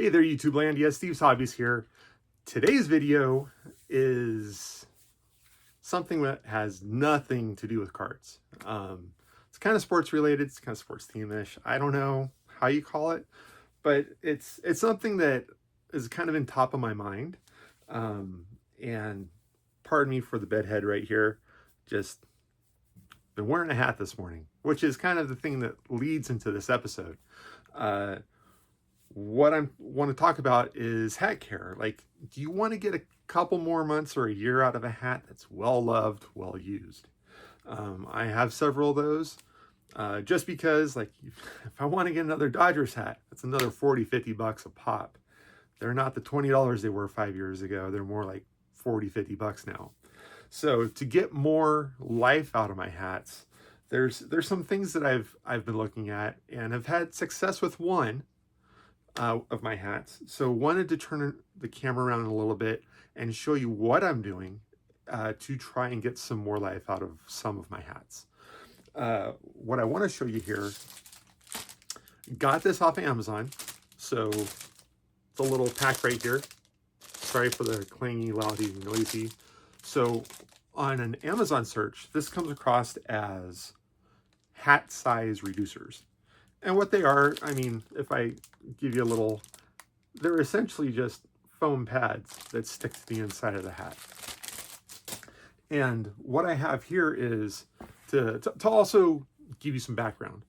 Hey there, Youtbubelandia. Steve's Hobbies here. Today's video is something that has nothing to do with cards. It's kind of sports related. It's kind of sports theme-ish. I don't know how you call it, but it's something that is kind of in top of my mind. And pardon me for the bedhead right here. Just been wearing a hat this morning, which is kind of the thing that leads into this episode. What I want to talk about is hat care. Like, do you want to get a couple more months or a year out of a hat that's well loved, well used? I have several of those. Just because, like, if I want to get another Dodgers hat, that's another 40, 50 bucks a pop. They're not the $20 they were 5 years ago. They're more like 40, 50 bucks now. So to get more life out of my hats, there's some things that I've been looking at and have had success with one of my hats. So wanted to turn the camera around a little bit and show you what I'm doing to try and get some more life out of some of my hats. What I want to show you here, got this off of Amazon. So it's a little pack right here. Sorry for the clangy, loudy, noisy. So on an Amazon search, this comes across as hat size reducers. And what they are, I mean, if I give you a little, they're essentially just foam pads that stick to the inside of the hat. And what I have here is to also give you some background.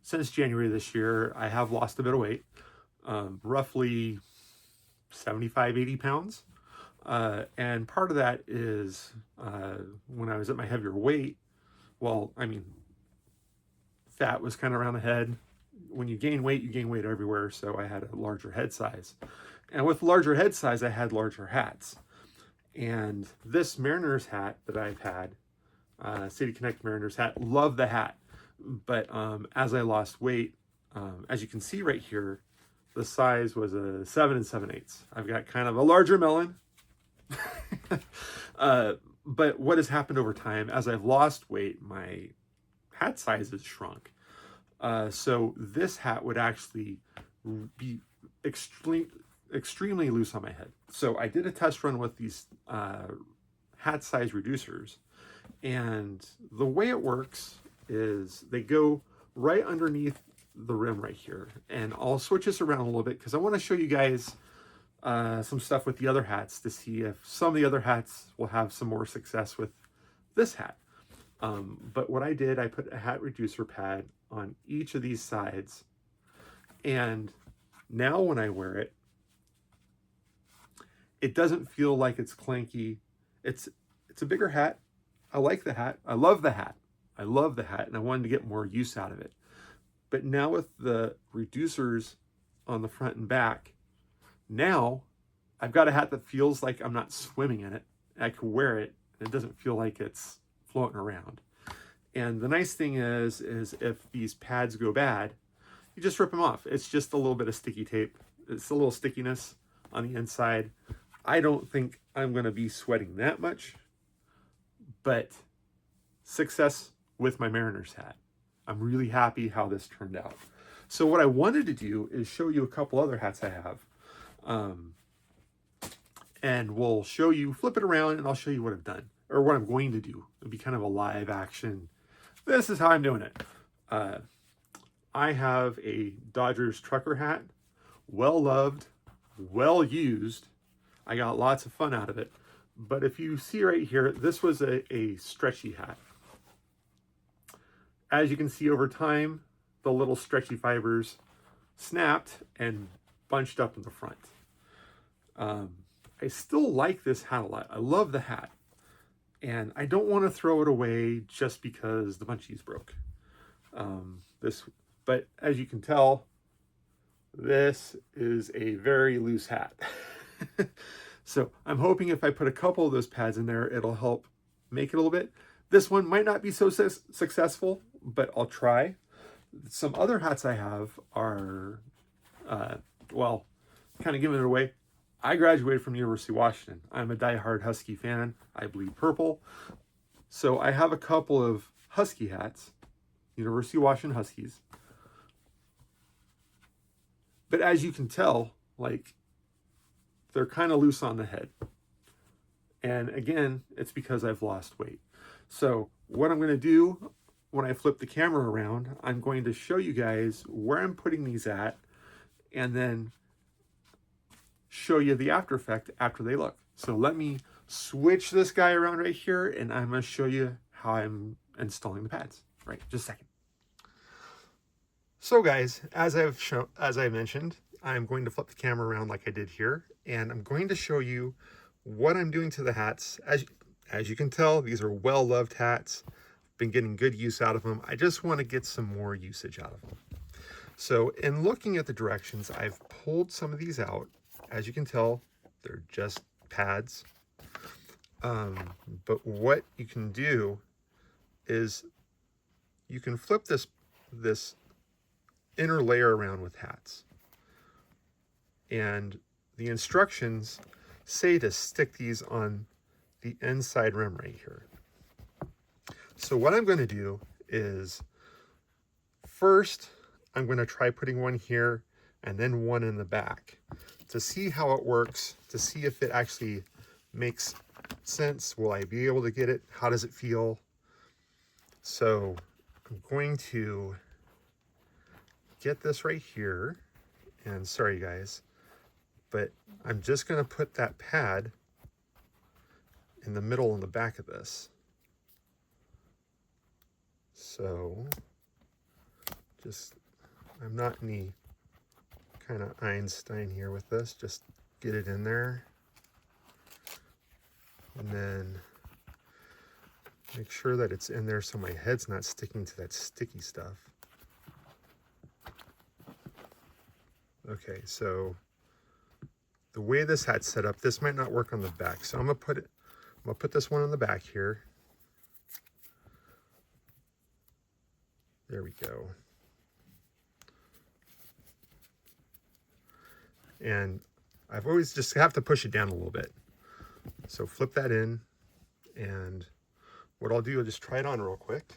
Since January this year, I have lost a bit of weight, roughly 75, 80 pounds. And part of that is when I was at my heavier weight, well, I mean, fat was kind of around the head. When you gain weight everywhere. So I had a larger head size. And with larger head size, I had larger hats. And this Mariners hat that I've had, City Connect Mariners hat, love the hat. But as I lost weight, as you can see right here, the size was a 7 7/8. I've got kind of a larger melon. But what has happened over time, as I've lost weight, my hat size has shrunk. So this hat would actually be extremely loose on my head. So I did a test run with these hat size reducers. And the way it works is they go right underneath the rim right here. And I'll switch this around a little bit because I want to show you guys some stuff with the other hats to see if some of the other hats will have some more success with this hat. But what I did, I put a hat reducer pad on each of these sides. And now when I wear it, it doesn't feel like it's clanky. It's a bigger hat. I like the hat. I love the hat. I love the hat, and I wanted to get more use out of it. But now with the reducers on the front and back, now I've got a hat that feels like I'm not swimming in it. I can wear it, and it doesn't feel like it's floating around. And the nice thing is if these pads go bad, you just rip them off. It's just a little bit of sticky tape. It's a little stickiness on the inside. I don't think I'm going to be sweating that much, but success with my Mariners hat. I'm really happy how this turned out. So what I wanted to do is show you a couple other hats I have. And we'll show you, flip it around, and I'll show you what I've done, or what I'm going to do. It'll be kind of a live action. This is how I'm doing it. I have a Dodgers trucker hat, well loved, well used. I got lots of fun out of it. But if you see right here, this was a stretchy hat. As you can see over time, the little stretchy fibers snapped and bunched up in the front. I still like this hat a lot. I love the hat. And I don't want to throw it away just because the bunchies broke. But as you can tell, this is a very loose hat. So I'm hoping if I put a couple of those pads in there, it'll help make it a little bit. This one might not be so successful, but I'll try. Some other hats I have are, well, kind of giving it away. I graduated from University of Washington. I'm a diehard Husky fan. I bleed purple. So I have a couple of Husky hats, University of Washington Huskies. But as you can tell, like, they're kind of loose on the head. And again, it's because I've lost weight. So what I'm going to do when I flip the camera around, I'm going to show you guys where I'm putting these at, and then show you the after effect after they look. So let me switch this guy around right here, and I'm going to show you how I'm installing the pads. Right, just a second. So guys, as I mentioned, I'm going to flip the camera around like I did here, and I'm going to show you what I'm doing to the hats. As you can tell, these are well-loved hats. Been getting good use out of them. I just want to get some more usage out of them. So in looking at the directions, I've pulled some of these out. As you can tell, they're just pads. But what you can do is you can flip this inner layer around with hats. And the instructions say to stick these on the inside rim right here. So what I'm going to do is, first, I'm going to try putting one here and then one in the back to see how it works, to see if it actually makes sense. Will I be able to get it? How does it feel? So I'm going to get this right here, and sorry guys, but I'm just going to put that pad in the middle and the back of this. So I'm not any kind of Einstein here with this, just get it in there, and then make sure that it's in there so my head's not sticking to that sticky stuff. Okay, so the way this hat's set up, this might not work on the back, so I'm gonna put this one on the back here. There we go. And I've always just have to push it down a little bit. So flip that in, and what I'll do, I'll just try it on real quick.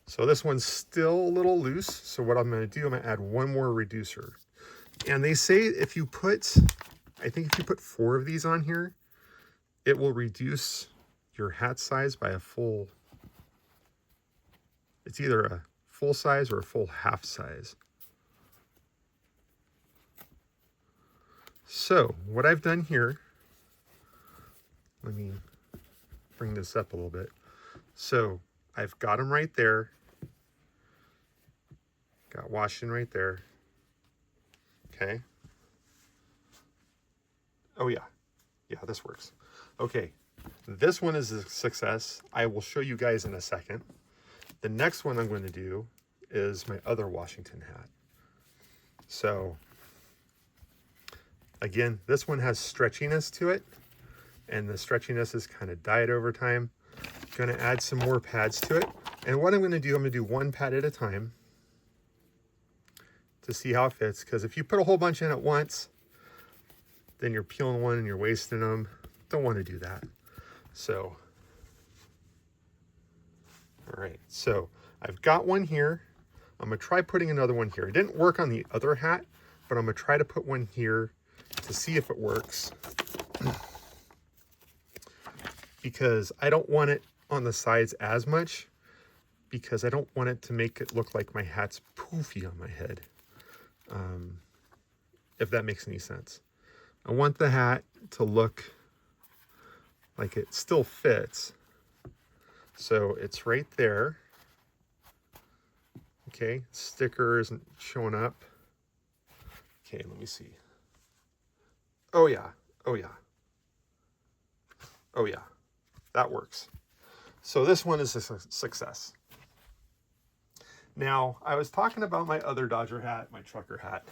So this one's still a little loose, so what I'm going to do, I'm going to add one more reducer. And they say if you put, I think if you put 4 of these on here, it will reduce your hat size by a full, it's either a full size or a full half size. So what I've done here, let me bring this up a little bit. So I've got them right there. Got Washington right there. Okay. Oh yeah. Yeah, this works. Okay. This one is a success. I will show you guys in a second. The next one I'm going to do is my other Washington hat. So again, this one has stretchiness to it, and the stretchiness has kind of died over time. Going to add some more pads to it, and what I'm going to do, I'm going to do one pad at a time to see how it fits, because if you put a whole bunch in at once, then you're peeling one and you're wasting them. Don't want to do that. So all right, so I've got one here. I'm going to try putting another one here. It didn't work on the other hat, but I'm going to try to put one here to see if it works, because I don't want it on the sides as much, because I don't want it to make it look like my hat's poofy on my head, if that makes any sense. I want the hat to look like it still fits. So it's right there. Okay, sticker isn't showing up. Okay, let me see. Oh yeah, oh yeah. Oh yeah, that works. So this one is a success. Now, I was talking about my other Dodger hat, my trucker hat,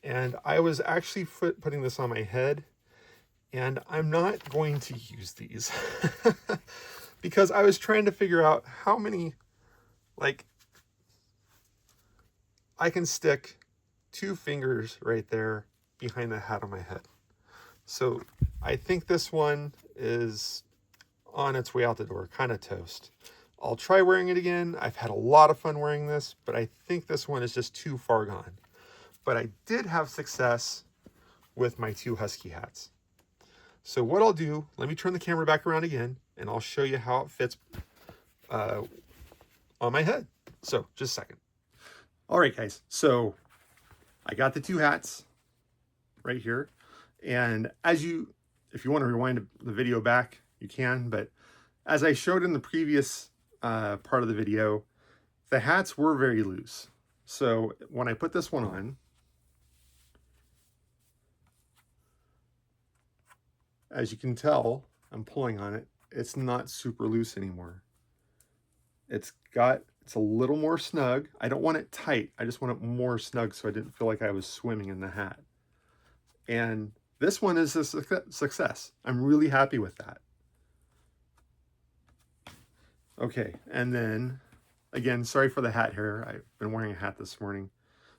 and I was actually putting this on my head, and I'm not going to use these because I was trying to figure out how many, like, I can stick 2 fingers right there behind the hat on my head. So I think this one is on its way out the door, kind of toast. I'll try wearing it again. I've had a lot of fun wearing this, but I think this one is just too far gone. But I did have success with my 2 husky hats. So what I'll do, let me turn the camera back around again, and I'll show you how it fits on my head. So just a second. All right, guys. So I got the 2 hats right here. And if you want to rewind the video back, you can. But as I showed in the previous part of the video, the hats were very loose. So when I put this one on, as you can tell, I'm pulling on it, it's not super loose anymore. It's a little more snug. I don't want it tight. I just want it more snug so I didn't feel like I was swimming in the hat. And this one is a success. I'm really happy with that. Okay, and then, again, sorry for the hat hair. I've been wearing a hat this morning.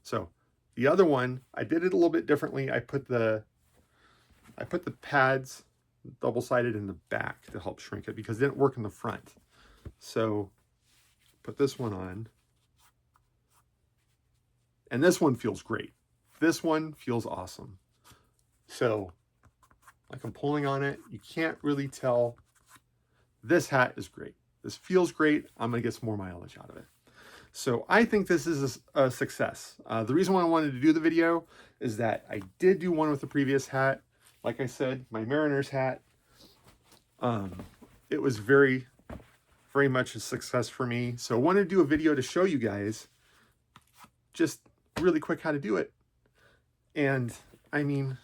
So the other one, I did it a little bit differently. I put the pads double-sided in the back to help shrink it because it didn't work in the front. So put this one on. And this one feels great. This one feels awesome. So, like I'm pulling on it, you can't really tell. This hat is great. This feels great. I'm going to get some more mileage out of it. So I think this is a success. The reason why I wanted to do the video is that I did do one with the previous hat. Like I said, my Mariners hat, it was very, very much a success for me. So I wanted to do a video to show you guys just really quick how to do it. And I mean,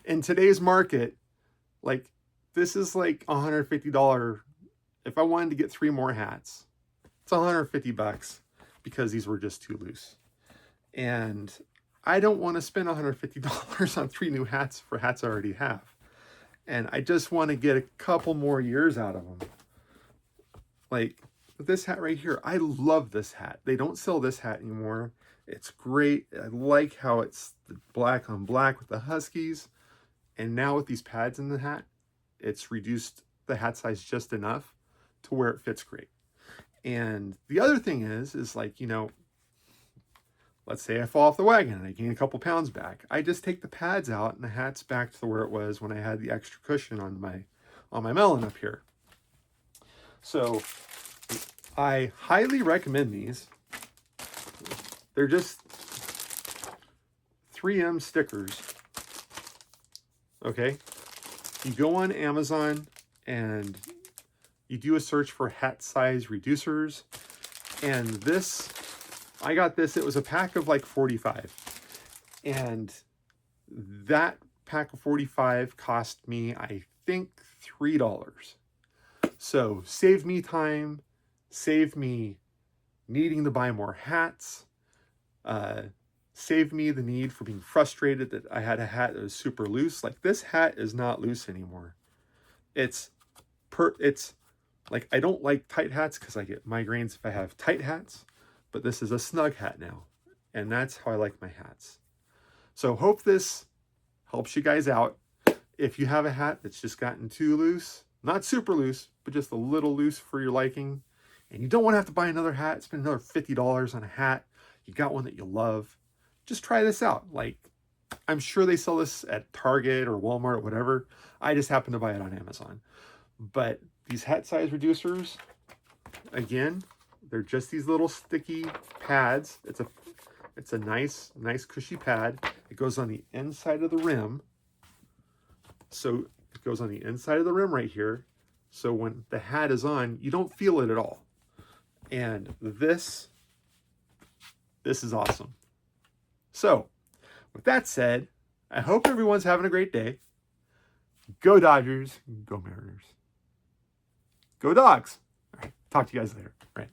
in today's market, like this is like $150. If I wanted to get 3 more hats, it's $150 because these were just too loose. And I don't want to spend $150 on 3 new hats for hats I already have. And I just want to get a couple more years out of them. Like this hat right here, I love this hat. They don't sell this hat anymore. It's great. I like how it's the black on black with the Huskies. And now with these pads in the hat, it's reduced the hat size just enough to where it fits great. And the other thing is like, you know, let's say I fall off the wagon and I gain a couple pounds back. I just take the pads out and the hat's back to where it was when I had the extra cushion on my melon up here. So I highly recommend these. They're just 3M stickers. Okay. You go on Amazon and you do a search for hat size reducers. And this, I got this, it was a pack of like 45. And that pack of 45 cost me, I think, $3. So saved me time, saved me needing to buy more hats, saved me the need for being frustrated that I had a hat that was super loose. Like this hat is not loose anymore. It's like, I don't like tight hats because I get migraines if I have tight hats, but this is a snug hat now. And that's how I like my hats. So hope this helps you guys out. If you have a hat that's just gotten too loose, not super loose, but just a little loose for your liking, and you don't want to have to buy another hat, spend another $50 on a hat, you got one that you love, just try this out. Like, I'm sure they sell this at Target or Walmart or whatever. I just happen to buy it on Amazon. But these hat size reducers, again, they're just these little sticky pads. It's a nice cushy pad. It goes on the inside of the rim. So it goes on the inside of the rim right here. So when the hat is on, you don't feel it at all. And this is awesome. So with that said, I hope everyone's having a great day. Go Dodgers, go Mariners. Go Dogs. All right, talk to you guys later. All right.